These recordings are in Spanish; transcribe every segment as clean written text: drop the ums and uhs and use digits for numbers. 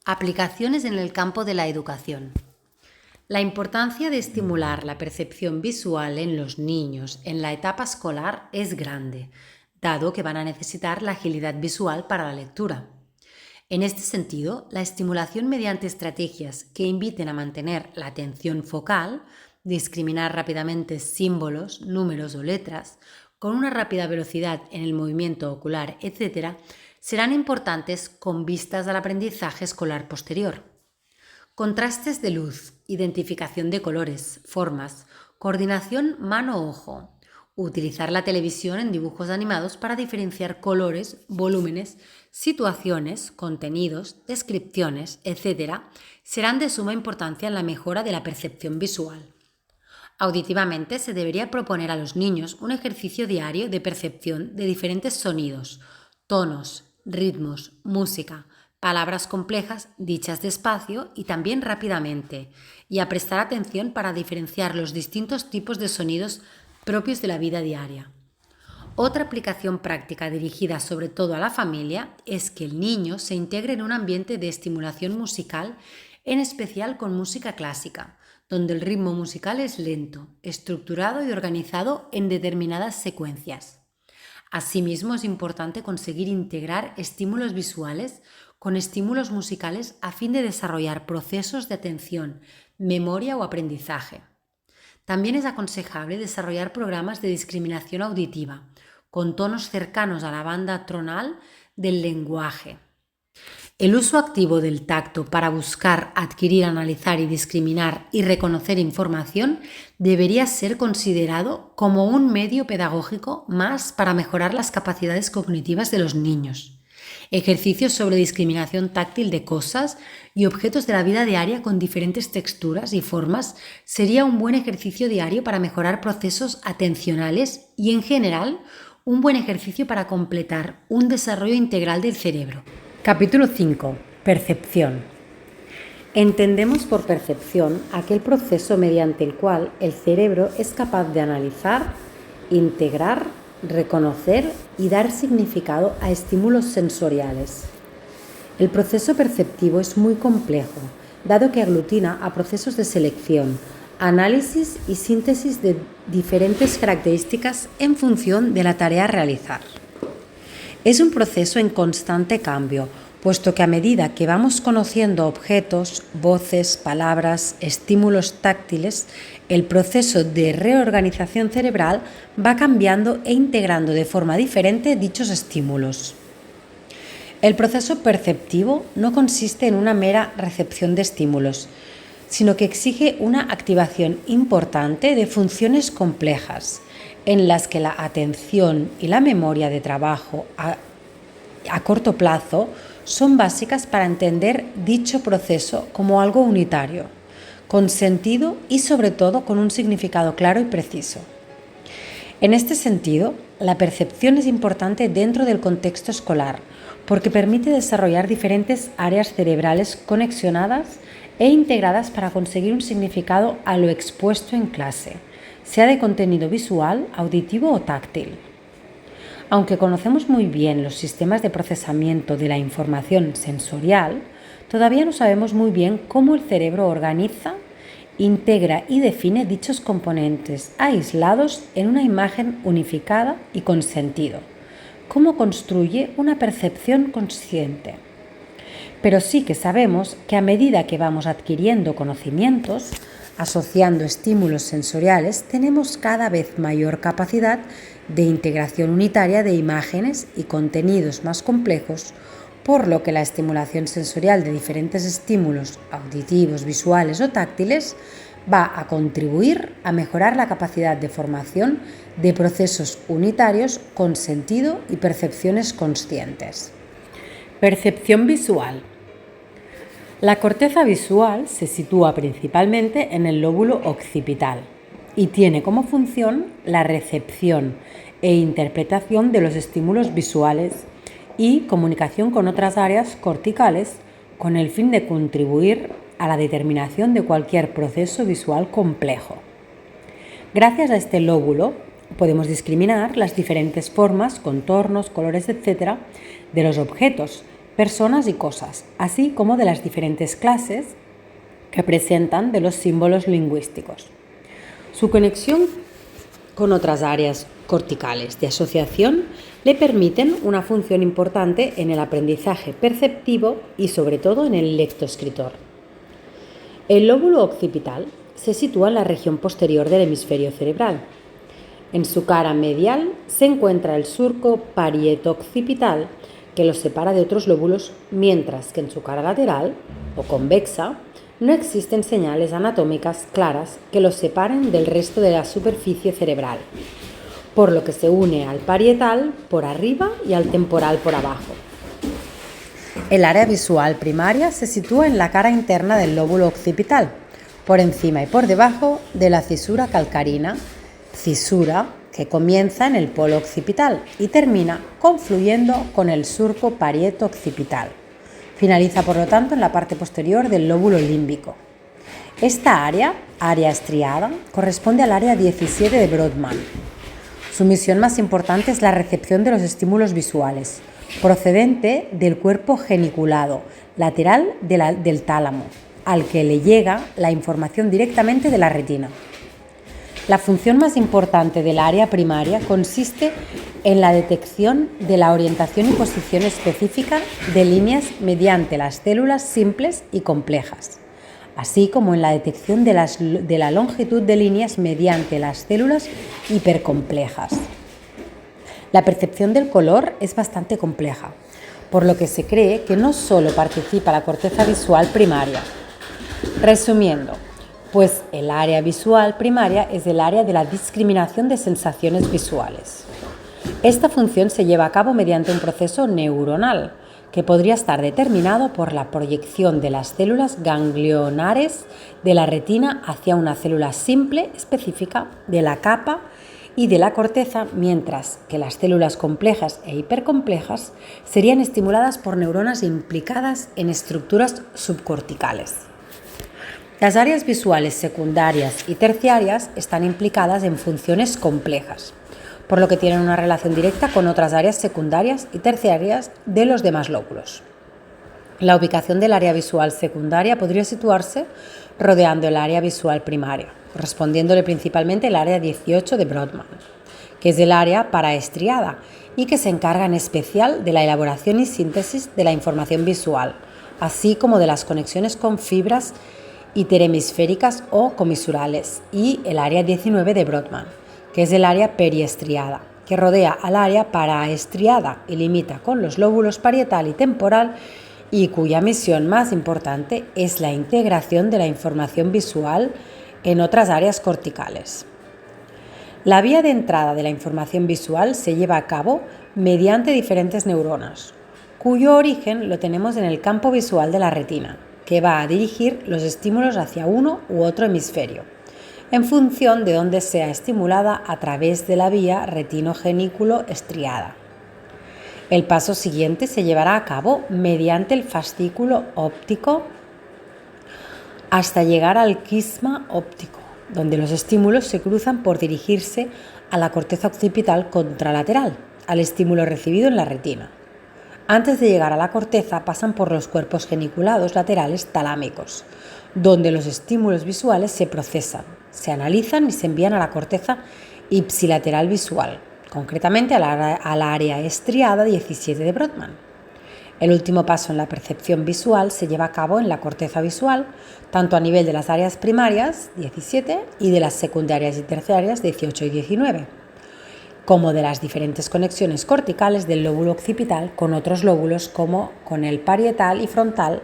Aplicaciones en el campo de la educación. La importancia de estimular la percepción visual en los niños en la etapa escolar es grande, dado que van a necesitar la agilidad visual para la lectura. En este sentido, la estimulación mediante estrategias que inviten a mantener la atención focal, discriminar rápidamente símbolos, números o letras, con una rápida velocidad en el movimiento ocular, etc., serán importantes con vistas al aprendizaje escolar posterior. Contrastes de luz, identificación de colores, formas, coordinación mano-ojo, utilizar la televisión en dibujos animados para diferenciar colores, volúmenes, situaciones, contenidos, descripciones, etc., serán de suma importancia en la mejora de la percepción visual. Auditivamente se debería proponer a los niños un ejercicio diario de percepción de diferentes sonidos, tonos, ritmos, música, palabras complejas dichas despacio y también rápidamente, y a prestar atención para diferenciar los distintos tipos de sonidos propios de la vida diaria. Otra aplicación práctica dirigida sobre todo a la familia es que el niño se integre en un ambiente de estimulación musical, en especial con música clásica, donde el ritmo musical es lento, estructurado y organizado en determinadas secuencias. Asimismo, es importante conseguir integrar estímulos visuales con estímulos musicales a fin de desarrollar procesos de atención, memoria o aprendizaje. También es aconsejable desarrollar programas de discriminación auditiva, con tonos cercanos a la banda tonal del lenguaje. El uso activo del tacto para buscar, adquirir, analizar y discriminar y reconocer información debería ser considerado como un medio pedagógico más para mejorar las capacidades cognitivas de los niños. Ejercicios sobre discriminación táctil de cosas y objetos de la vida diaria con diferentes texturas y formas sería un buen ejercicio diario para mejorar procesos atencionales y, en general, un buen ejercicio para completar un desarrollo integral del cerebro. Capítulo 5. Percepción. Entendemos por percepción aquel proceso mediante el cual el cerebro es capaz de analizar, integrar, reconocer y dar significado a estímulos sensoriales. El proceso perceptivo es muy complejo, dado que aglutina a procesos de selección, análisis y síntesis de diferentes características en función de la tarea a realizar. Es un proceso en constante cambio, puesto que a medida que vamos conociendo objetos, voces, palabras, estímulos táctiles, el proceso de reorganización cerebral va cambiando e integrando de forma diferente dichos estímulos. El proceso perceptivo no consiste en una mera recepción de estímulos, sino que exige una activación importante de funciones complejas, en las que la atención y la memoria de trabajo a corto plazo son básicas para entender dicho proceso como algo unitario, con sentido y sobre todo con un significado claro y preciso. En este sentido, la percepción es importante dentro del contexto escolar porque permite desarrollar diferentes áreas cerebrales conexionadas e integradas para conseguir un significado a lo expuesto en clase, sea de contenido visual, auditivo o táctil. Aunque conocemos muy bien los sistemas de procesamiento de la información sensorial, todavía no sabemos muy bien cómo el cerebro organiza, integra y define dichos componentes aislados en una imagen unificada y con sentido. Cómo construye una percepción consciente. Pero sí que sabemos que a medida que vamos adquiriendo conocimientos, asociando estímulos sensoriales, tenemos cada vez mayor capacidad de integración unitaria de imágenes y contenidos más complejos, por lo que la estimulación sensorial de diferentes estímulos auditivos, visuales o táctiles va a contribuir a mejorar la capacidad de formación de procesos unitarios con sentido y percepciones conscientes. Percepción visual. La corteza visual se sitúa principalmente en el lóbulo occipital y tiene como función la recepción e interpretación de los estímulos visuales y comunicación con otras áreas corticales con el fin de contribuir a la determinación de cualquier proceso visual complejo. Gracias a este lóbulo podemos discriminar las diferentes formas, contornos, colores, etc. de los objetos, personas y cosas, así como de las diferentes clases que presentan de los símbolos lingüísticos. Su conexión con otras áreas corticales de asociación le permiten una función importante en el aprendizaje perceptivo y sobre todo en el lectoescritor. El lóbulo occipital se sitúa en la región posterior del hemisferio cerebral. En su cara medial se encuentra el surco parieto-occipital que los separa de otros lóbulos, mientras que en su cara lateral o convexa no existen señales anatómicas claras que los separen del resto de la superficie cerebral, por lo que se une al parietal por arriba y al temporal por abajo. El área visual primaria se sitúa en la cara interna del lóbulo occipital, por encima y por debajo de la cisura calcarina, cisura que comienza en el polo occipital y termina confluyendo con el surco parieto occipital. Finaliza, por lo tanto, en la parte posterior del lóbulo límbico. Esta área estriada, corresponde al área 17 de Brodmann. Su misión más importante es la recepción de los estímulos visuales, procedente del cuerpo geniculado lateral del tálamo, al que le llega la información directamente de la retina. La función más importante del área primaria consiste en la detección de la orientación y posición específica de líneas mediante las células simples y complejas, así como en la detección de la longitud de líneas mediante las células hipercomplejas. La percepción del color es bastante compleja, por lo que se cree que no solo participa la corteza visual primaria. Resumiendo, pues el área visual primaria es el área de la discriminación de sensaciones visuales. Esta función se lleva a cabo mediante un proceso neuronal que podría estar determinado por la proyección de las células ganglionares de la retina hacia una célula simple específica de la capa y de la corteza, mientras que las células complejas e hipercomplejas serían estimuladas por neuronas implicadas en estructuras subcorticales. Las áreas visuales secundarias y terciarias están implicadas en funciones complejas, por lo que tienen una relación directa con otras áreas secundarias y terciarias de los demás lóbulos. La ubicación del área visual secundaria podría situarse rodeando el área visual primaria, correspondiéndole principalmente el área 18 de Brodmann, que es el área paraestriada y que se encarga en especial de la elaboración y síntesis de la información visual, así como de las conexiones con fibras interhemisféricas o comisurales, y el área 19 de Brodmann, que es el área periestriada, que rodea al área paraestriada y limita con los lóbulos parietal y temporal, y cuya misión más importante es la integración de la información visual en otras áreas corticales. La vía de entrada de la información visual se lleva a cabo mediante diferentes neuronas, cuyo origen lo tenemos en el campo visual de la retina, que va a dirigir los estímulos hacia uno u otro hemisferio, en función de dónde sea estimulada a través de la vía retinogeniculo-estriada. El paso siguiente se llevará a cabo mediante el fascículo óptico hasta llegar al quisma óptico, donde los estímulos se cruzan por dirigirse a la corteza occipital contralateral, al estímulo recibido en la retina. Antes de llegar a la corteza pasan por los cuerpos geniculados laterales talámicos, donde los estímulos visuales se procesan, se analizan y se envían a la corteza ipsilateral visual, concretamente a la área estriada 17 de Brodmann. El último paso en la percepción visual se lleva a cabo en la corteza visual, tanto a nivel de las áreas primarias 17 y de las secundarias y terciarias 18 y 19. Como de las diferentes conexiones corticales del lóbulo occipital con otros lóbulos como con el parietal y frontal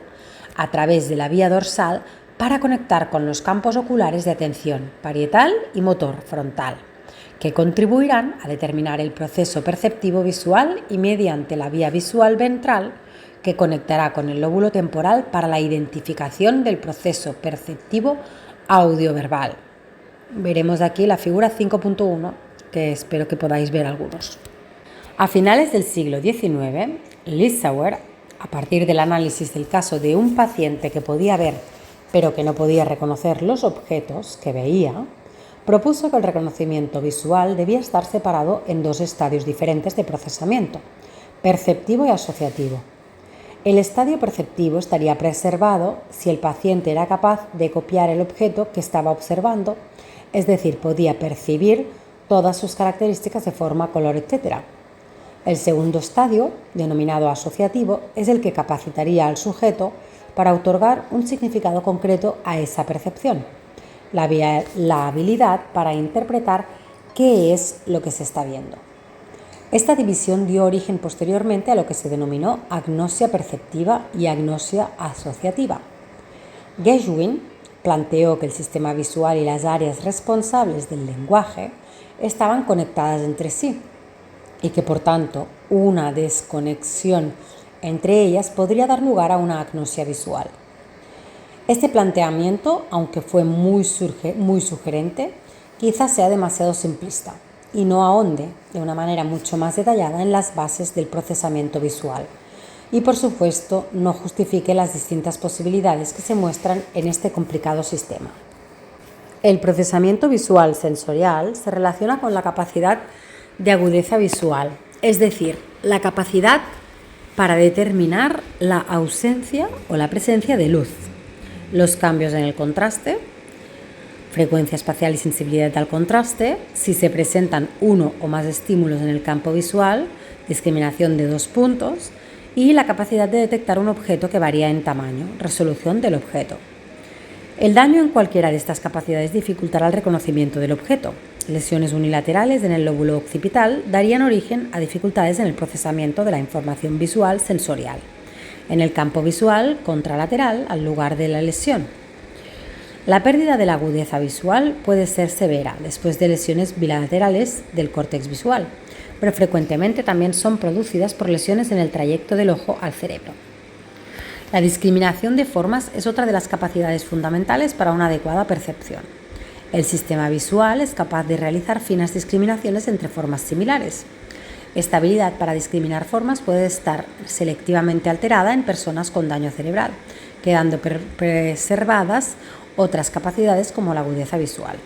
a través de la vía dorsal para conectar con los campos oculares de atención parietal y motor frontal, que contribuirán a determinar el proceso perceptivo visual, y mediante la vía visual ventral que conectará con el lóbulo temporal para la identificación del proceso perceptivo audioverbal. Veremos aquí la figura 5.1, que espero que podáis ver algunos. A finales del siglo XIX, Lissauer, a partir del análisis del caso de un paciente que podía ver pero que no podía reconocer los objetos que veía, propuso que el reconocimiento visual debía estar separado en dos estadios diferentes de procesamiento, perceptivo y asociativo. El estadio perceptivo estaría preservado si el paciente era capaz de copiar el objeto que estaba observando, es decir, podía percibir todas sus características de forma, color, etc. El segundo estadio, denominado asociativo, es el que capacitaría al sujeto para otorgar un significado concreto a esa percepción, la habilidad para interpretar qué es lo que se está viendo. Esta división dio origen posteriormente a lo que se denominó agnosia perceptiva y agnosia asociativa. Geschwin planteó que el sistema visual y las áreas responsables del lenguaje estaban conectadas entre sí y que por tanto una desconexión entre ellas podría dar lugar a una agnosia visual. Este planteamiento, aunque fue muy sugerente, quizás sea demasiado simplista y no ahonde de una manera mucho más detallada en las bases del procesamiento visual y por supuesto no justifique las distintas posibilidades que se muestran en este complicado sistema. El procesamiento visual sensorial se relaciona con la capacidad de agudeza visual, es decir, la capacidad para determinar la ausencia o la presencia de luz, los cambios en el contraste, frecuencia espacial y sensibilidad al contraste, si se presentan uno o más estímulos en el campo visual, discriminación de 2 puntos, y la capacidad de detectar un objeto que varía en tamaño, resolución del objeto. El daño en cualquiera de estas capacidades dificultará el reconocimiento del objeto. Lesiones unilaterales en el lóbulo occipital darían origen a dificultades en el procesamiento de la información visual sensorial. En el campo visual contralateral al lugar de la lesión. La pérdida de la agudeza visual puede ser severa después de lesiones bilaterales del córtex visual, pero frecuentemente también son producidas por lesiones en el trayecto del ojo al cerebro. La discriminación de formas es otra de las capacidades fundamentales para una adecuada percepción. El sistema visual es capaz de realizar finas discriminaciones entre formas similares. Esta habilidad para discriminar formas puede estar selectivamente alterada en personas con daño cerebral, quedando preservadas otras capacidades como la agudeza visual.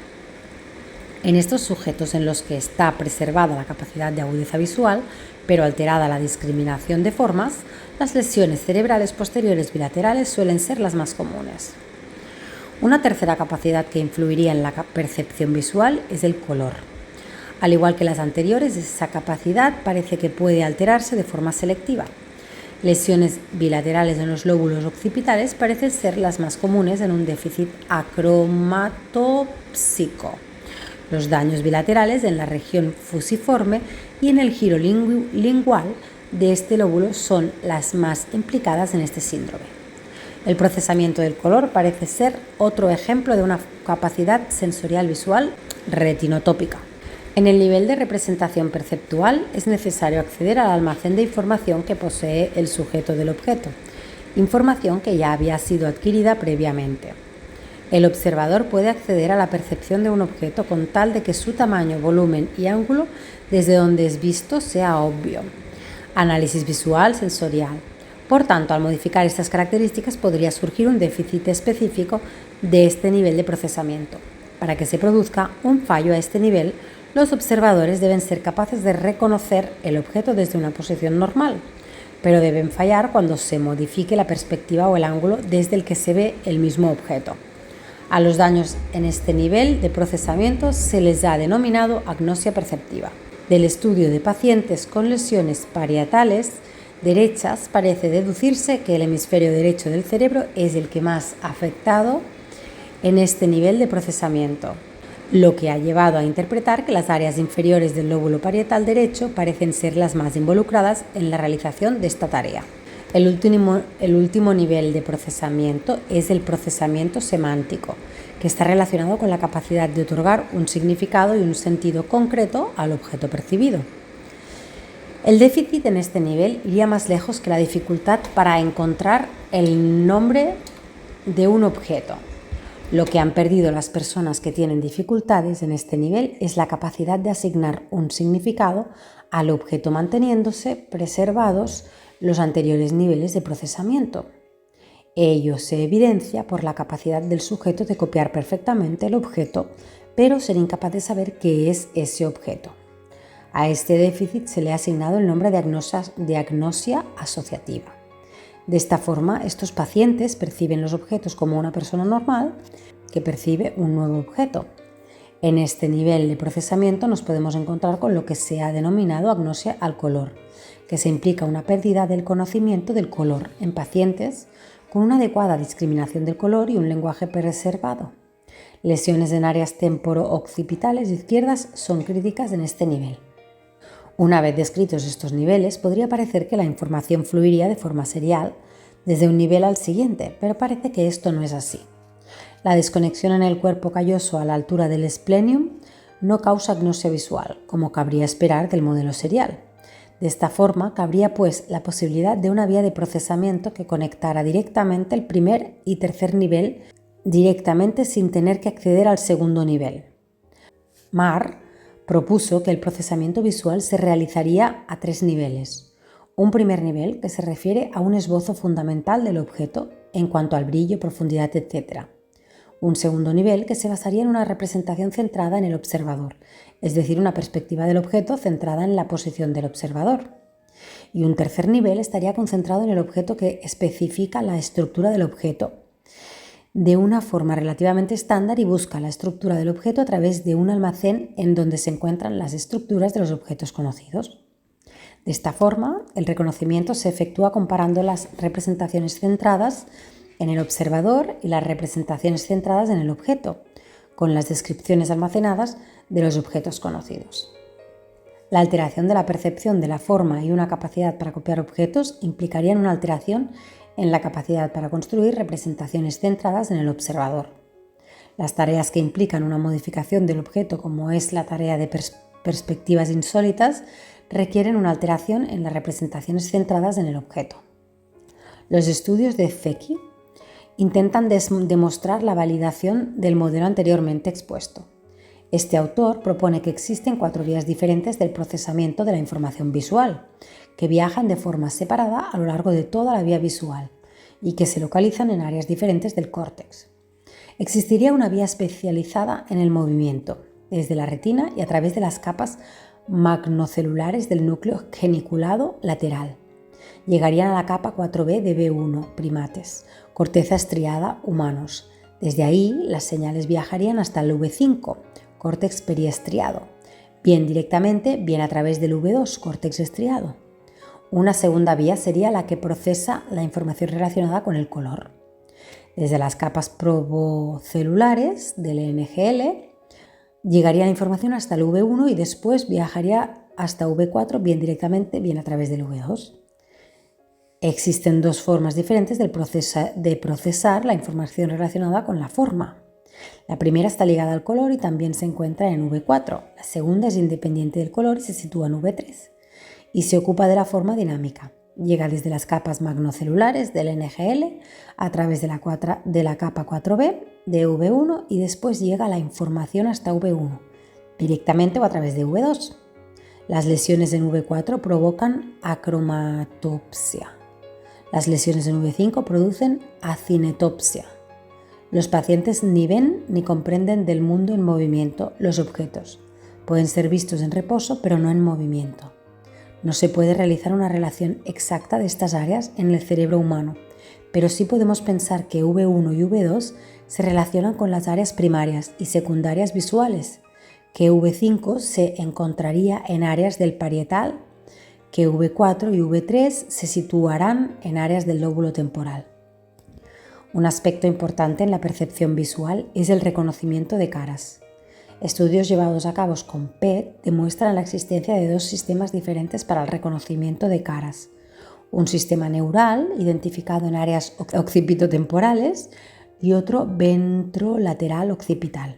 En estos sujetos en los que está preservada la capacidad de agudeza visual, pero alterada la discriminación de formas, las lesiones cerebrales posteriores bilaterales suelen ser las más comunes. Una tercera capacidad que influiría en la percepción visual es el color. Al igual que las anteriores, esa capacidad parece que puede alterarse de forma selectiva. Lesiones bilaterales en los lóbulos occipitales parecen ser las más comunes en un déficit acromatópsico. Los daños bilaterales en la región fusiforme y en el giro lingual de este lóbulo son las más implicadas en este síndrome. El procesamiento del color parece ser otro ejemplo de una capacidad sensorial visual retinotópica. En el nivel de representación perceptual es necesario acceder al almacén de información que posee el sujeto del objeto, información que ya había sido adquirida previamente. El observador puede acceder a la percepción de un objeto con tal de que su tamaño, volumen y ángulo desde donde es visto sea obvio. Análisis visual sensorial. Por tanto, al modificar estas características podría surgir un déficit específico de este nivel de procesamiento. Para que se produzca un fallo a este nivel, los observadores deben ser capaces de reconocer el objeto desde una posición normal, pero deben fallar cuando se modifique la perspectiva o el ángulo desde el que se ve el mismo objeto. A los daños en este nivel de procesamiento se les ha denominado agnosia perceptiva. Del estudio de pacientes con lesiones parietales derechas parece deducirse que el hemisferio derecho del cerebro es el que más afectado en este nivel de procesamiento, lo que ha llevado a interpretar que las áreas inferiores del lóbulo parietal derecho parecen ser las más involucradas en la realización de esta tarea. El último nivel de procesamiento es el procesamiento semántico, que está relacionado con la capacidad de otorgar un significado y un sentido concreto al objeto percibido. El déficit en este nivel iría más lejos que la dificultad para encontrar el nombre de un objeto. Lo que han perdido las personas que tienen dificultades en este nivel es la capacidad de asignar un significado al objeto, manteniéndose preservados los anteriores niveles de procesamiento. Ello se evidencia por la capacidad del sujeto de copiar perfectamente el objeto, pero ser incapaz de saber qué es ese objeto. A este déficit se le ha asignado el nombre de agnosia asociativa. De esta forma, estos pacientes perciben los objetos como una persona normal que percibe un nuevo objeto. En este nivel de procesamiento nos podemos encontrar con lo que se ha denominado agnosia al color, que se implica una pérdida del conocimiento del color en pacientes con una adecuada discriminación del color y un lenguaje preservado. Lesiones en áreas temporo-occipitales izquierdas son críticas en este nivel. Una vez descritos estos niveles, podría parecer que la información fluiría de forma serial desde un nivel al siguiente, pero parece que esto no es así. La desconexión en el cuerpo calloso a la altura del splenium no causa agnosia visual, como cabría esperar del modelo serial. De esta forma, cabría pues la posibilidad de una vía de procesamiento que conectara directamente el primer y tercer nivel directamente sin tener que acceder al segundo nivel. Marr propuso que el procesamiento visual se realizaría a 3 niveles. Un primer nivel que se refiere a un esbozo fundamental del objeto en cuanto al brillo, profundidad, etc. Un segundo nivel que se basaría en una representación centrada en el observador, es decir, una perspectiva del objeto centrada en la posición del observador. Y un tercer nivel estaría concentrado en el objeto que especifica la estructura del objeto de una forma relativamente estándar y busca la estructura del objeto a través de un almacén en donde se encuentran las estructuras de los objetos conocidos. De esta forma, el reconocimiento se efectúa comparando las representaciones centradas en el observador y las representaciones centradas en el objeto, con las descripciones almacenadas de los objetos conocidos. La alteración de la percepción de la forma y una capacidad para copiar objetos implicarían una alteración en la capacidad para construir representaciones centradas en el observador. Las tareas que implican una modificación del objeto, como es la tarea de perspectivas insólitas, requieren una alteración en las representaciones centradas en el objeto. Los estudios de Zecchi intentan demostrar la validación del modelo anteriormente expuesto. Este autor propone que existen 4 vías diferentes del procesamiento de la información visual, que viajan de forma separada a lo largo de toda la vía visual y que se localizan en áreas diferentes del córtex. Existiría una vía especializada en el movimiento, desde la retina y a través de las capas magnocelulares del núcleo geniculado lateral. Llegarían a la capa 4B de B1, primates, corteza estriada, humanos. Desde ahí, las señales viajarían hasta el V5, córtex periestriado, bien directamente, bien a través del V2, córtex estriado. Una segunda vía sería la que procesa la información relacionada con el color. Desde las capas probocelulares del NGL llegaría la información hasta el V1 y después viajaría hasta V4, bien directamente, bien a través del V2. Existen 2 formas diferentes de procesar la información relacionada con la forma. La primera está ligada al color y también se encuentra en V4. La segunda es independiente del color y se sitúa en V3 y se ocupa de la forma dinámica. Llega desde las capas magnocelulares del NGL a través de la capa 4B de V1 y después llega la información hasta V1, directamente o a través de V2. Las lesiones en V4 provocan acromatopsia. Las lesiones en V5 producen acinetopsia. Los pacientes ni ven ni comprenden del mundo en movimiento los objetos. Pueden ser vistos en reposo, pero no en movimiento. No se puede realizar una relación exacta de estas áreas en el cerebro humano, pero sí podemos pensar que V1 y V2 se relacionan con las áreas primarias y secundarias visuales, que V5 se encontraría en áreas del parietal, que V4 y V3 se situarán en áreas del lóbulo temporal. Un aspecto importante en la percepción visual es el reconocimiento de caras. Estudios llevados a cabo con PET demuestran la existencia de 2 sistemas diferentes para el reconocimiento de caras. Un sistema neural, identificado en áreas occipitotemporales, y otro ventrolateral occipital.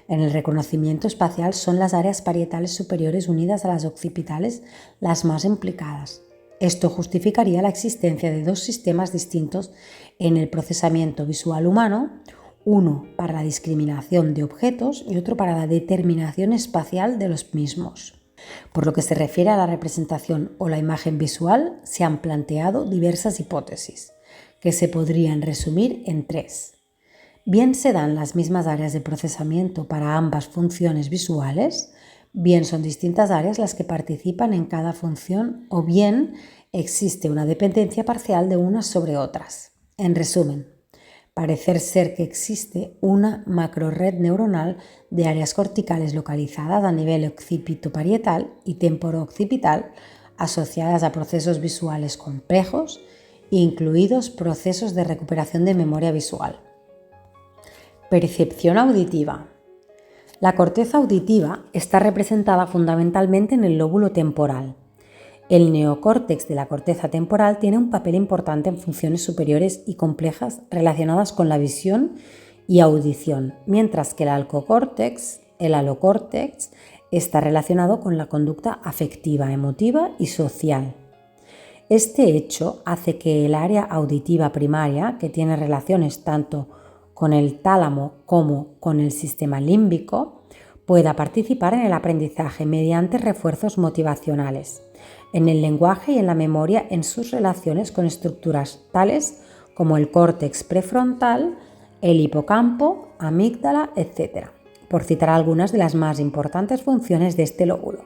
En el reconocimiento espacial son las áreas parietales superiores unidas a las occipitales las más implicadas. Esto justificaría la existencia de 2 sistemas distintos en el procesamiento visual humano, uno para la discriminación de objetos y otro para la determinación espacial de los mismos. Por lo que se refiere a la representación o la imagen visual, se han planteado diversas hipótesis, que se podrían resumir en 3. Bien se dan las mismas áreas de procesamiento para ambas funciones visuales, bien son distintas áreas las que participan en cada función o bien existe una dependencia parcial de unas sobre otras. En resumen, parece ser que existe una macrored neuronal de áreas corticales localizadas a nivel occipitoparietal y temporooccipital asociadas a procesos visuales complejos, incluidos procesos de recuperación de memoria visual. Percepción auditiva. La corteza auditiva está representada fundamentalmente en el lóbulo temporal. El neocórtex de la corteza temporal tiene un papel importante en funciones superiores y complejas relacionadas con la visión y audición, mientras que el alocórtex está relacionado con la conducta afectiva, emotiva y social. Este hecho hace que el área auditiva primaria, que tiene relaciones tanto con el tálamo como con el sistema límbico, pueda participar en el aprendizaje mediante refuerzos motivacionales, en el lenguaje y en la memoria en sus relaciones con estructuras tales como el córtex prefrontal, el hipocampo, amígdala, etc., por citar algunas de las más importantes funciones de este lóbulo.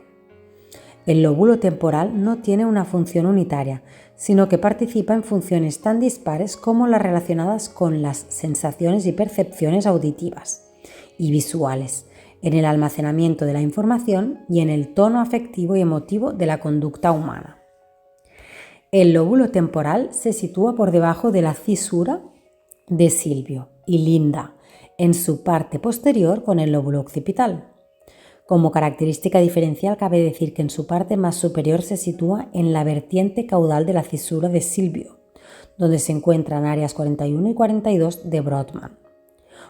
El lóbulo temporal no tiene una función unitaria, sino que participa en funciones tan dispares como las relacionadas con las sensaciones y percepciones auditivas y visuales, en el almacenamiento de la información y en el tono afectivo y emotivo de la conducta humana. El lóbulo temporal se sitúa por debajo de la cisura de Silvio y linda en su parte posterior con el lóbulo occipital. Como característica diferencial cabe decir que en su parte más superior se sitúa en la vertiente caudal de la cisura de Silvio, donde se encuentran áreas 41 y 42 de Brodmann.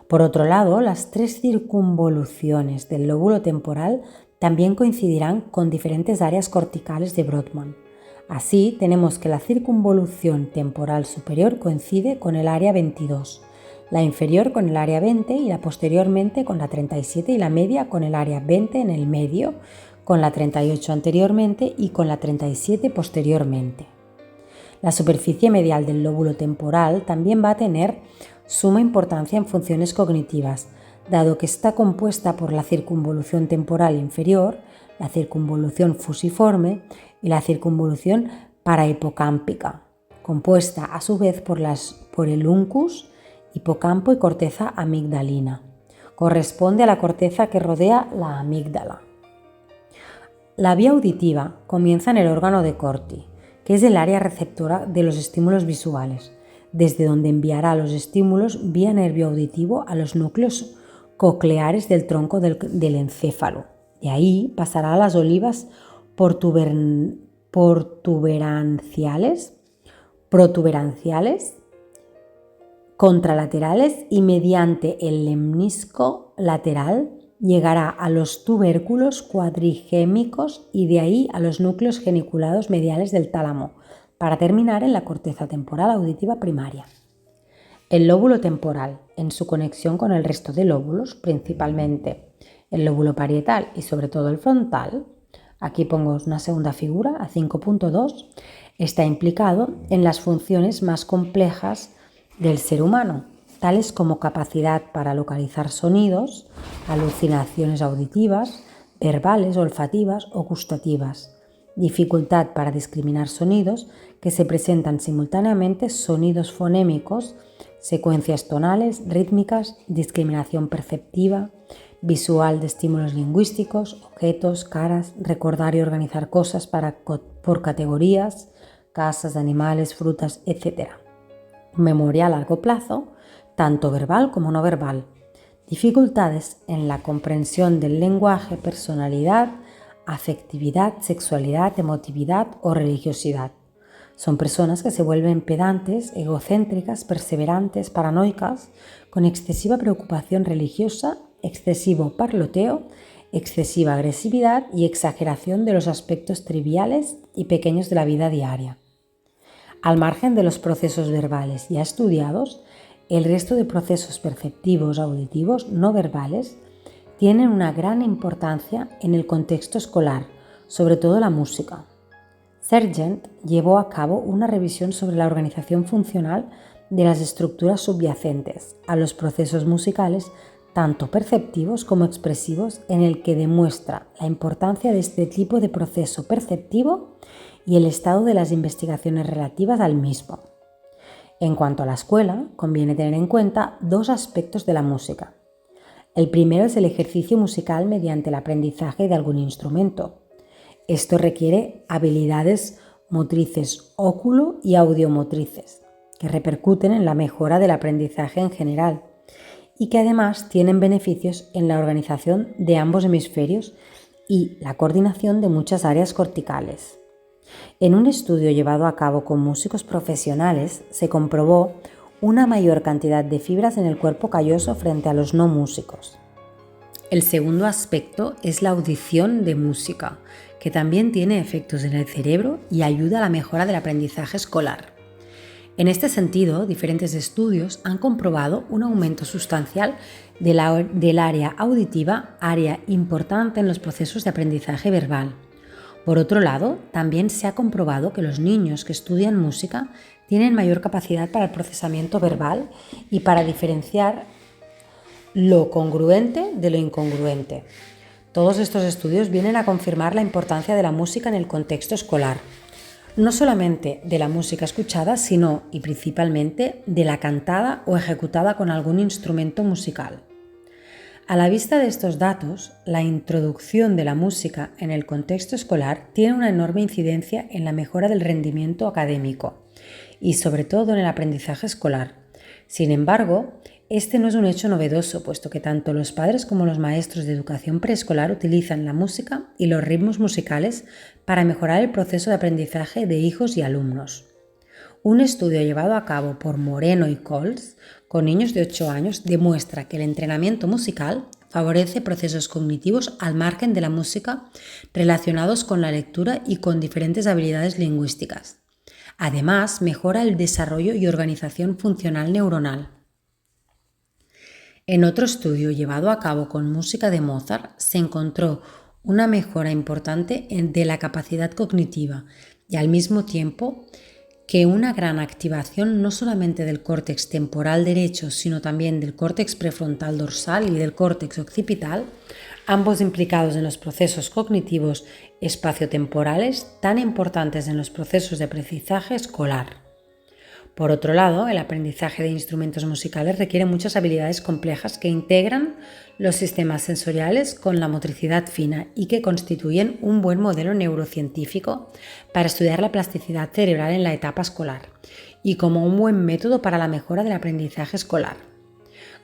Por otro lado, las tres circunvoluciones del lóbulo temporal también coincidirán con diferentes áreas corticales de Brodmann. Así, tenemos que la circunvolución temporal superior coincide con el área 22, la inferior con el área 20 y la posteriormente con la 37 y la media con el área 20 en el medio, con la 38 anteriormente y con la 37 posteriormente. La superficie medial del lóbulo temporal también va a tener suma importancia en funciones cognitivas, dado que está compuesta por la circunvolución temporal inferior, la circunvolución fusiforme y la circunvolución parahipocámpica, compuesta a su vez por el uncus, hipocampo y corteza amigdalina. Corresponde a la corteza que rodea la amígdala. La vía auditiva comienza en el órgano de Corti, que es el área receptora de los estímulos visuales, desde donde enviará los estímulos vía nervio auditivo a los núcleos cocleares del tronco del encéfalo. De ahí pasará a las olivas protuberanciales, contralaterales y mediante el lemnisco lateral llegará a los tubérculos cuadrigémicos y de ahí a los núcleos geniculados mediales del tálamo, para terminar en la corteza temporal auditiva primaria. El lóbulo temporal, en su conexión con el resto de lóbulos, principalmente el lóbulo parietal y sobre todo el frontal, aquí pongo una segunda figura, a 5.2, está implicado en las funciones más complejas del ser humano, tales como capacidad para localizar sonidos, alucinaciones auditivas, verbales, olfativas o gustativas, dificultad para discriminar sonidos que se presentan simultáneamente, sonidos fonémicos, secuencias tonales, rítmicas, discriminación perceptiva, visual de estímulos lingüísticos, objetos, caras, recordar y organizar cosas por categorías, casas, animales, frutas, etc. Memoria a largo plazo, tanto verbal como no verbal. Dificultades en la comprensión del lenguaje, personalidad, afectividad, sexualidad, emotividad o religiosidad. Son personas que se vuelven pedantes, egocéntricas, perseverantes, paranoicas, con excesiva preocupación religiosa, excesivo parloteo, excesiva agresividad y exageración de los aspectos triviales y pequeños de la vida diaria. Al margen de los procesos verbales ya estudiados, el resto de procesos perceptivos auditivos no verbales tienen una gran importancia en el contexto escolar, sobre todo la música. Sargent llevó a cabo una revisión sobre la organización funcional de las estructuras subyacentes a los procesos musicales, tanto perceptivos como expresivos, en el que demuestra la importancia de este tipo de proceso perceptivo y el estado de las investigaciones relativas al mismo. En cuanto a la escuela, conviene tener en cuenta dos aspectos de la música. El primero es el ejercicio musical mediante el aprendizaje de algún instrumento. Esto requiere habilidades motrices óculo y audiomotrices, que repercuten en la mejora del aprendizaje en general y que además tienen beneficios en la organización de ambos hemisferios y la coordinación de muchas áreas corticales. En un estudio llevado a cabo con músicos profesionales se comprobó una mayor cantidad de fibras en el cuerpo calloso frente a los no músicos. El segundo aspecto es la audición de música, que también tiene efectos en el cerebro y ayuda a la mejora del aprendizaje escolar. En este sentido, diferentes estudios han comprobado un aumento sustancial del área auditiva, área importante en los procesos de aprendizaje verbal. Por otro lado, también se ha comprobado que los niños que estudian música tienen mayor capacidad para el procesamiento verbal y para diferenciar lo congruente de lo incongruente. Todos estos estudios vienen a confirmar la importancia de la música en el contexto escolar. No solamente de la música escuchada, sino y principalmente de la cantada o ejecutada con algún instrumento musical. A la vista de estos datos, la introducción de la música en el contexto escolar tiene una enorme incidencia en la mejora del rendimiento académico y sobre todo en el aprendizaje escolar. Sin embargo, este no es un hecho novedoso, puesto que tanto los padres como los maestros de educación preescolar utilizan la música y los ritmos musicales para mejorar el proceso de aprendizaje de hijos y alumnos. Un estudio llevado a cabo por Moreno y Coles con niños de 8 años demuestra que el entrenamiento musical favorece procesos cognitivos al margen de la música relacionados con la lectura y con diferentes habilidades lingüísticas. Además, mejora el desarrollo y organización funcional neuronal. En otro estudio llevado a cabo con música de Mozart se encontró una mejora importante de la capacidad cognitiva y al mismo tiempo que una gran activación no solamente del córtex temporal derecho, sino también del córtex prefrontal dorsal y del córtex occipital, ambos implicados en los procesos cognitivos espaciotemporales tan importantes en los procesos de aprendizaje escolar. Por otro lado, el aprendizaje de instrumentos musicales requiere muchas habilidades complejas que integran los sistemas sensoriales con la motricidad fina y que constituyen un buen modelo neurocientífico para estudiar la plasticidad cerebral en la etapa escolar y como un buen método para la mejora del aprendizaje escolar.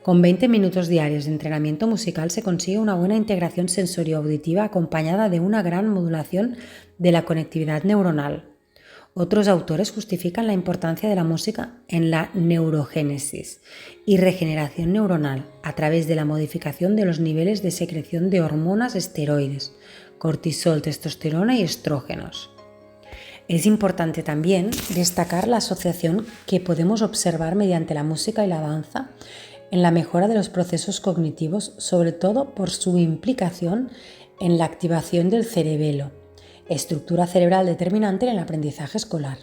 Con 20 minutos diarios de entrenamiento musical se consigue una buena integración sensorio-auditiva acompañada de una gran modulación de la conectividad neuronal. Otros autores justifican la importancia de la música en la neurogénesis y regeneración neuronal a través de la modificación de los niveles de secreción de hormonas esteroides, cortisol, testosterona y estrógenos. Es importante también destacar la asociación que podemos observar mediante la música y la danza en la mejora de los procesos cognitivos, sobre todo por su implicación en la activación del cerebelo, estructura cerebral determinante en el aprendizaje escolar.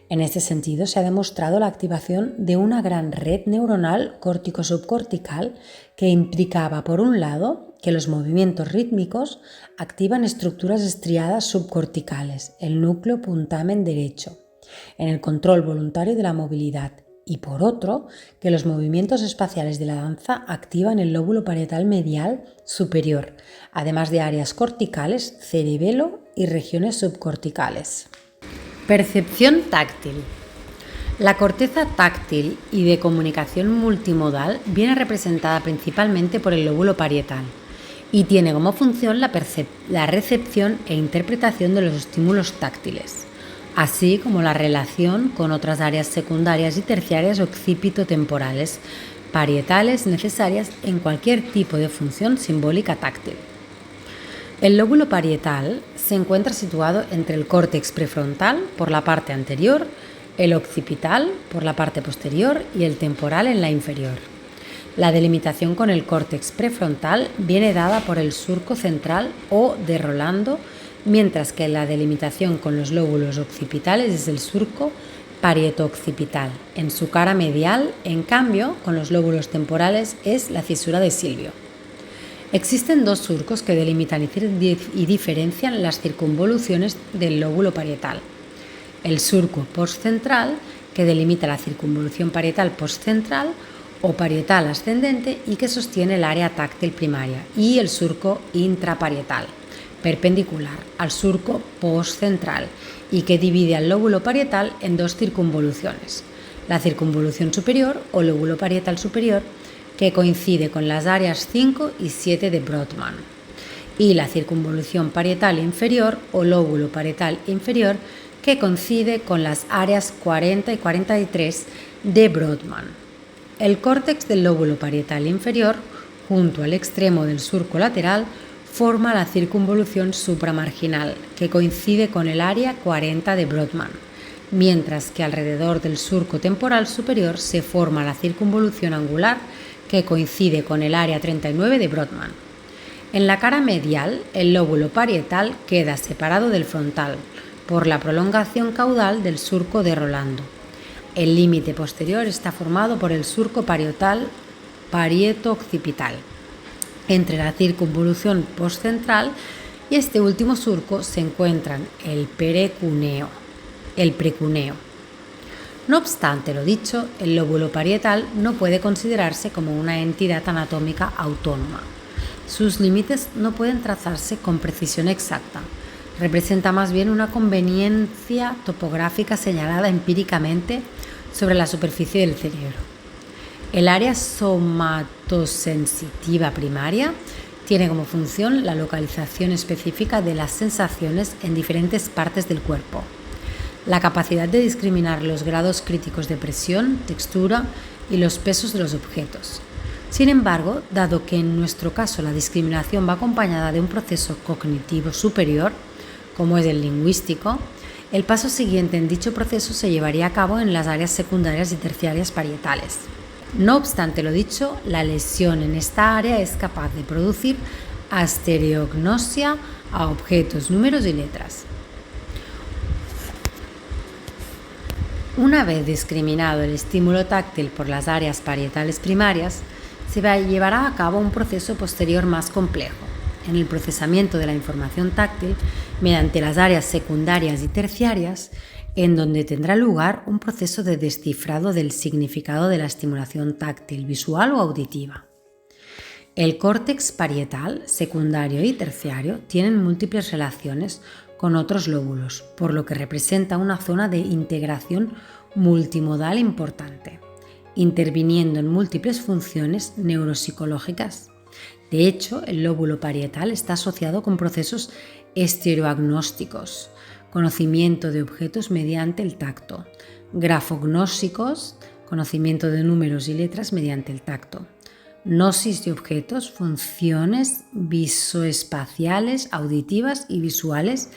En este sentido, se ha demostrado la activación de una gran red neuronal córtico-subcortical que implicaba, por un lado, que los movimientos rítmicos activan estructuras estriadas subcorticales, el núcleo puntamen derecho, en el control voluntario de la movilidad, y por otro, que los movimientos espaciales de la danza activan el lóbulo parietal medial superior, además de áreas corticales, cerebelo y regiones subcorticales. Percepción táctil. La corteza táctil y de comunicación multimodal viene representada principalmente por el lóbulo parietal y tiene como función la recepción e interpretación de los estímulos táctiles, así como la relación con otras áreas secundarias y terciarias occipitotemporales parietales necesarias en cualquier tipo de función simbólica táctil. El lóbulo parietal se encuentra situado entre el córtex prefrontal por la parte anterior, el occipital por la parte posterior y el temporal en la inferior. La delimitación con el córtex prefrontal viene dada por el surco central o de Rolando, mientras que la delimitación con los lóbulos occipitales es el surco parieto-occipital. En su cara medial, en cambio, con los lóbulos temporales es la cisura de Silvio. Existen dos surcos que delimitan y diferencian las circunvoluciones del lóbulo parietal. El surco postcentral, que delimita la circunvolución parietal postcentral o parietal ascendente y que sostiene el área táctil primaria, y el surco intraparietal, perpendicular al surco postcentral y que divide al lóbulo parietal en dos circunvoluciones: la circunvolución superior o lóbulo parietal superior, que coincide con las áreas 5 y 7 de Brodmann, y la circunvolución parietal inferior o lóbulo parietal inferior, que coincide con las áreas 40 y 43 de Brodmann. El córtex del lóbulo parietal inferior, junto al extremo del surco lateral, forma la circunvolución supramarginal, que coincide con el área 40 de Brodmann, mientras que alrededor del surco temporal superior se forma la circunvolución angular, que coincide con el área 39 de Brodmann. En la cara medial, el lóbulo parietal queda separado del frontal por la prolongación caudal del surco de Rolando. El límite posterior está formado por el surco parietal parieto-occipital. Entre la circunvolución postcentral y este último surco se encuentran el precuneo. No obstante lo dicho, el lóbulo parietal no puede considerarse como una entidad anatómica autónoma. Sus límites no pueden trazarse con precisión exacta. Representa más bien una conveniencia topográfica señalada empíricamente sobre la superficie del cerebro. El área somatosensitiva primaria tiene como función la localización específica de las sensaciones en diferentes partes del cuerpo, la capacidad de discriminar los grados críticos de presión, textura y los pesos de los objetos. Sin embargo, dado que en nuestro caso la discriminación va acompañada de un proceso cognitivo superior, como es el lingüístico, el paso siguiente en dicho proceso se llevaría a cabo en las áreas secundarias y terciarias parietales. No obstante lo dicho, la lesión en esta área es capaz de producir astereognosia a objetos, números y letras. Una vez discriminado el estímulo táctil por las áreas parietales primarias, se llevará a cabo un proceso posterior más complejo, en el procesamiento de la información táctil mediante las áreas secundarias y terciarias, en donde tendrá lugar un proceso de descifrado del significado de la estimulación táctil, visual o auditiva. El córtex parietal, secundario y terciario tienen múltiples relaciones con otros lóbulos, por lo que representa una zona de integración multimodal importante, interviniendo en múltiples funciones neuropsicológicas. De hecho, el lóbulo parietal está asociado con procesos estereoagnósticos, conocimiento de objetos mediante el tacto, grafognósticos, conocimiento de números y letras mediante el tacto, gnosis de objetos, funciones visoespaciales, auditivas y visuales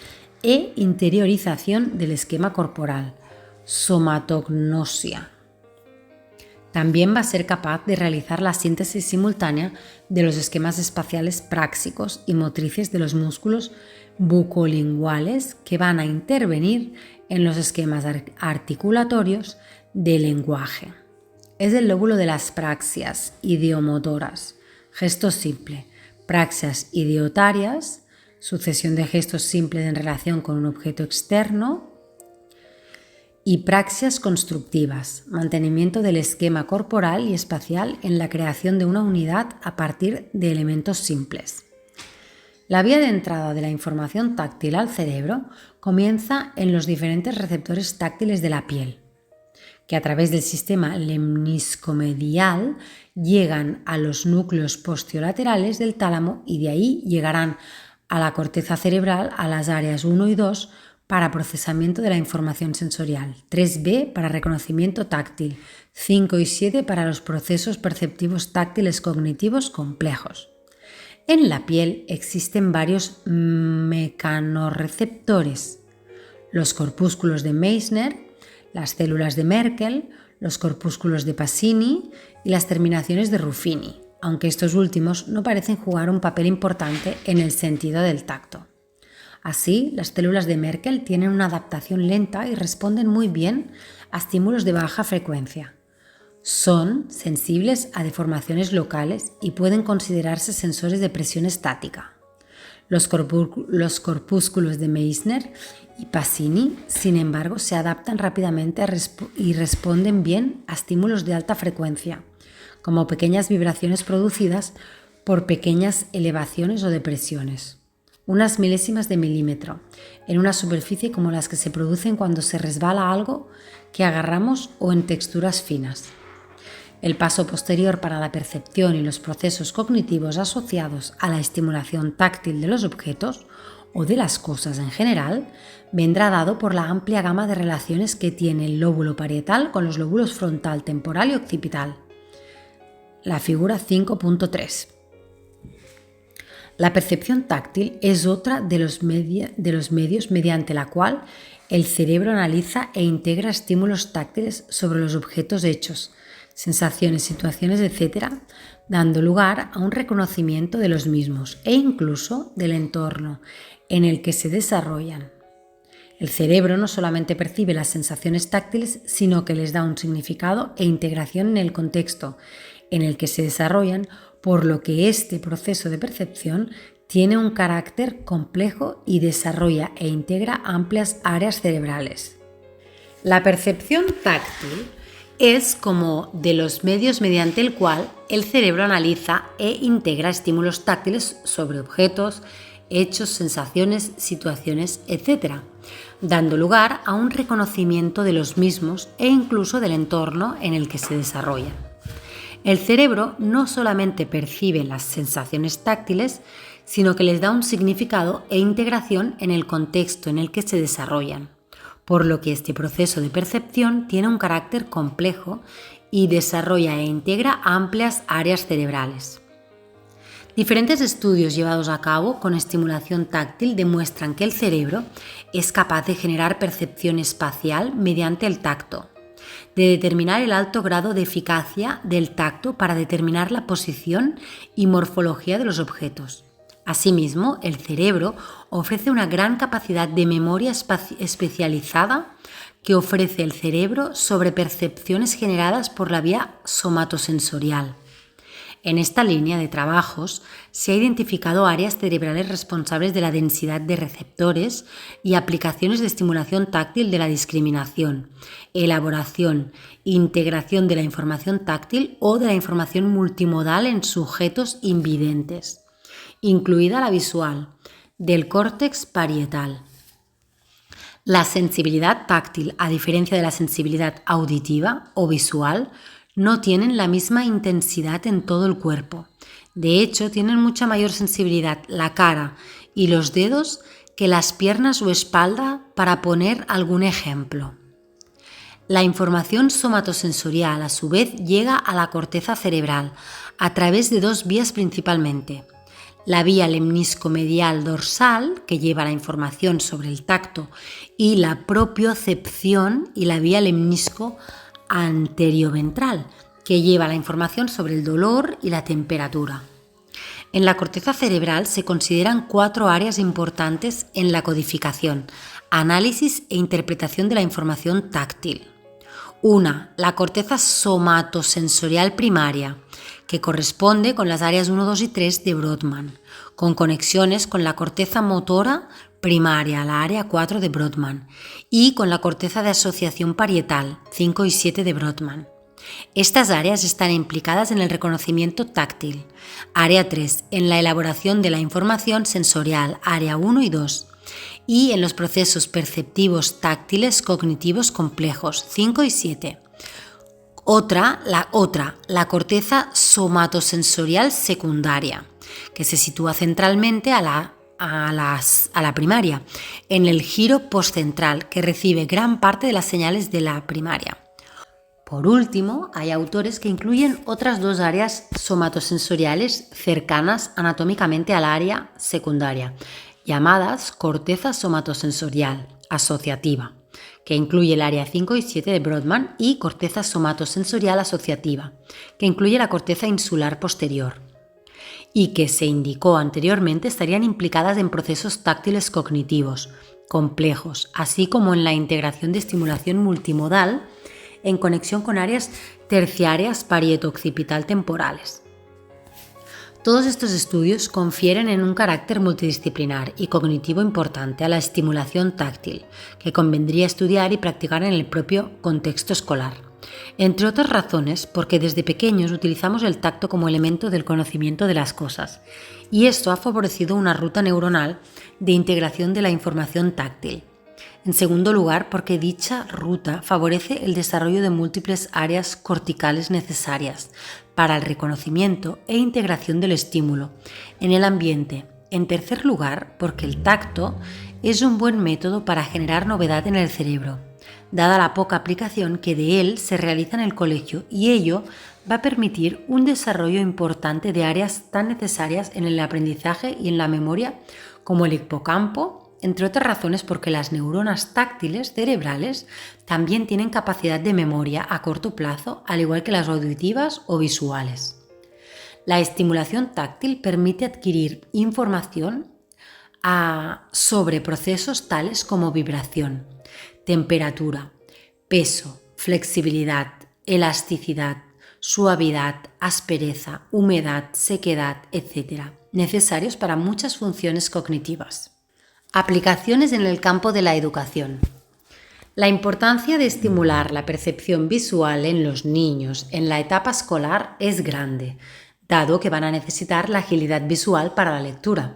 e interiorización del esquema corporal, somatognosia. También va a ser capaz de realizar la síntesis simultánea de los esquemas espaciales práxicos y motrices de los músculos bucolinguales que van a intervenir en los esquemas articulatorios del lenguaje. Es el lóbulo de las praxias ideomotoras, gesto simple, praxias ideotarias, sucesión de gestos simples en relación con un objeto externo, y praxias constructivas, mantenimiento del esquema corporal y espacial en la creación de una unidad a partir de elementos simples. La vía de entrada de la información táctil al cerebro comienza en los diferentes receptores táctiles de la piel, que a través del sistema lemniscomedial llegan a los núcleos posterolaterales del tálamo y de ahí llegarán a la corteza cerebral, a las áreas 1 y 2 para procesamiento de la información sensorial, 3B para reconocimiento táctil, 5 y 7 para los procesos perceptivos táctiles cognitivos complejos. En la piel existen varios mecanorreceptores: los corpúsculos de Meissner, las células de Merkel, los corpúsculos de Pacini y las terminaciones de Ruffini, aunque estos últimos no parecen jugar un papel importante en el sentido del tacto. Así, las células de Merkel tienen una adaptación lenta y responden muy bien a estímulos de baja frecuencia. Son sensibles a deformaciones locales y pueden considerarse sensores de presión estática. Los corpúsculos de Meissner y Pacini, sin embargo, se adaptan rápidamente y responden bien a estímulos de alta frecuencia, como pequeñas vibraciones producidas por pequeñas elevaciones o depresiones, unas milésimas de milímetro, en una superficie como las que se producen cuando se resbala algo que agarramos o en texturas finas. El paso posterior para la percepción y los procesos cognitivos asociados a la estimulación táctil de los objetos o de las cosas en general vendrá dado por la amplia gama de relaciones que tiene el lóbulo parietal con los lóbulos frontal, temporal y occipital. La figura 5.3. La percepción táctil es otra de los medios mediante la cual el cerebro analiza e integra estímulos táctiles sobre los objetos hechos, sensaciones, situaciones, etc., dando lugar a un reconocimiento de los mismos e incluso del entorno en el que se desarrollan. El cerebro no solamente percibe las sensaciones táctiles, sino que les da un significado e integración en el contexto en el que se desarrollan, por lo que este proceso de percepción tiene un carácter complejo y desarrolla e integra amplias áreas cerebrales. La percepción táctil es como de los medios mediante el cual el cerebro analiza e integra estímulos táctiles sobre objetos, hechos, sensaciones, situaciones, etc., dando lugar a un reconocimiento de los mismos e incluso del entorno en el que se desarrollan. El cerebro no solamente percibe las sensaciones táctiles, sino que les da un significado e integración en el contexto en el que se desarrollan, por lo que este proceso de percepción tiene un carácter complejo y desarrolla e integra amplias áreas cerebrales. Diferentes estudios llevados a cabo con estimulación táctil demuestran que el cerebro es capaz de generar percepción espacial mediante el tacto, de determinar el alto grado de eficacia del tacto para determinar la posición y morfología de los objetos. Asimismo, el cerebro ofrece una gran capacidad de memoria especializada que ofrece el cerebro sobre percepciones generadas por la vía somatosensorial. En esta línea de trabajos se ha identificado áreas cerebrales responsables de la densidad de receptores y aplicaciones de estimulación táctil de la discriminación, elaboración, integración de la información táctil o de la información multimodal en sujetos invidentes, incluida la visual, del córtex parietal. La sensibilidad táctil, a diferencia de la sensibilidad auditiva o visual, no tienen la misma intensidad en todo el cuerpo. De hecho, tienen mucha mayor sensibilidad la cara y los dedos que las piernas o espalda, para poner algún ejemplo. La información somatosensorial, a su vez, llega a la corteza cerebral a través de dos vías principalmente. La vía lemnisco-medial dorsal, que lleva la información sobre el tacto y la propiocepción, y la vía lemnisco anterioventral, que lleva la información sobre el dolor y la temperatura. En la corteza cerebral se consideran 4 áreas importantes en la codificación, análisis e interpretación de la información táctil. 1. La corteza somatosensorial primaria, que corresponde con las áreas 1, 2 y 3 de Brodmann, con conexiones con la corteza motora primaria, la área 4 de Brodmann, y con la corteza de asociación parietal, 5 y 7 de Brodmann. Estas áreas están implicadas en el reconocimiento táctil. Área 3, en la elaboración de la información sensorial, área 1 y 2. Y en los procesos perceptivos táctiles cognitivos complejos, 5 y 7. La corteza somatosensorial secundaria, que se sitúa centralmente a la primaria, en el giro postcentral, que recibe gran parte de las señales de la primaria. Por último, hay autores que incluyen otras 2 áreas somatosensoriales cercanas anatómicamente al área secundaria, llamadas corteza somatosensorial asociativa, que incluye el área 5 y 7 de Brodmann, y corteza somatosensorial asociativa, que incluye la corteza insular posterior, y que se indicó anteriormente estarían implicadas en procesos táctiles cognitivos complejos, así como en la integración de estimulación multimodal en conexión con áreas terciarias parieto-occipital temporales. Todos estos estudios confieren en un carácter multidisciplinar y cognitivo importante a la estimulación táctil, que convendría estudiar y practicar en el propio contexto escolar. Entre otras razones, porque desde pequeños utilizamos el tacto como elemento del conocimiento de las cosas, y esto ha favorecido una ruta neuronal de integración de la información táctil. En segundo lugar, porque dicha ruta favorece el desarrollo de múltiples áreas corticales necesarias para el reconocimiento e integración del estímulo en el ambiente. En tercer lugar, porque el tacto es un buen método para generar novedad en el cerebro, dada la poca aplicación que de él se realiza en el colegio, y ello va a permitir un desarrollo importante de áreas tan necesarias en el aprendizaje y en la memoria como el hipocampo, entre otras razones porque las neuronas táctiles cerebrales también tienen capacidad de memoria a corto plazo, al igual que las auditivas o visuales. La estimulación táctil permite adquirir información sobre procesos tales como vibración, temperatura, peso, flexibilidad, elasticidad, suavidad, aspereza, humedad, sequedad, etc., necesarios para muchas funciones cognitivas. Aplicaciones en el campo de la educación. La importancia de estimular la percepción visual en los niños en la etapa escolar es grande, dado que van a necesitar la agilidad visual para la lectura.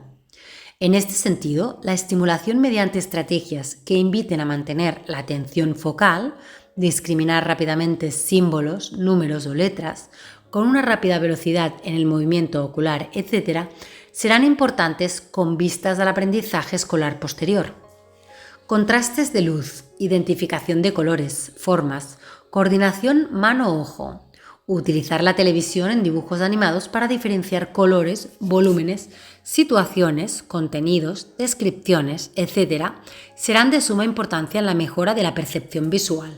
En este sentido, la estimulación mediante estrategias que inviten a mantener la atención focal, discriminar rápidamente símbolos, números o letras, con una rápida velocidad en el movimiento ocular, etc., serán importantes con vistas al aprendizaje escolar posterior. Contrastes de luz, identificación de colores, formas, coordinación mano-ojo, utilizar la televisión en dibujos animados para diferenciar colores, volúmenes, situaciones, contenidos, descripciones, etc., serán de suma importancia en la mejora de la percepción visual.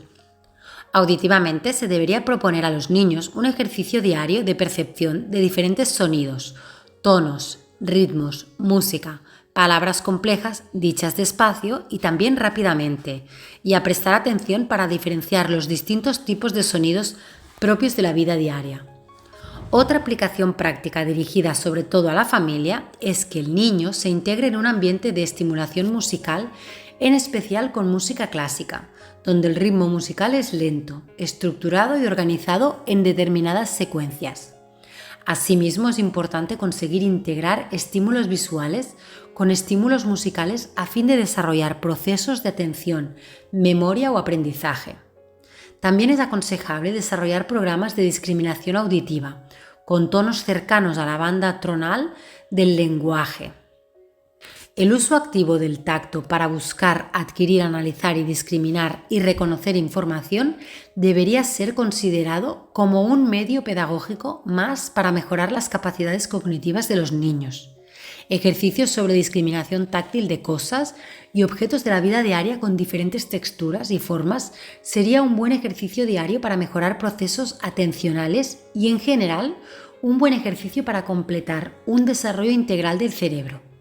Auditivamente se debería proponer a los niños un ejercicio diario de percepción de diferentes sonidos, tonos, ritmos, música, palabras complejas dichas despacio y también rápidamente, y a prestar atención para diferenciar los distintos tipos de sonidos propios de la vida diaria. Otra aplicación práctica dirigida sobre todo a la familia es que el niño se integre en un ambiente de estimulación musical, en especial con música clásica, donde el ritmo musical es lento, estructurado y organizado en determinadas secuencias. Asimismo, es importante conseguir integrar estímulos visuales con estímulos musicales a fin de desarrollar procesos de atención, memoria o aprendizaje. También es aconsejable desarrollar programas de discriminación auditiva, con tonos cercanos a la banda tonal del lenguaje. El uso activo del tacto para buscar, adquirir, analizar y discriminar y reconocer información debería ser considerado como un medio pedagógico más para mejorar las capacidades cognitivas de los niños. Ejercicios sobre discriminación táctil de cosas y objetos de la vida diaria con diferentes texturas y formas sería un buen ejercicio diario para mejorar procesos atencionales y, en general, un buen ejercicio para completar un desarrollo integral del cerebro.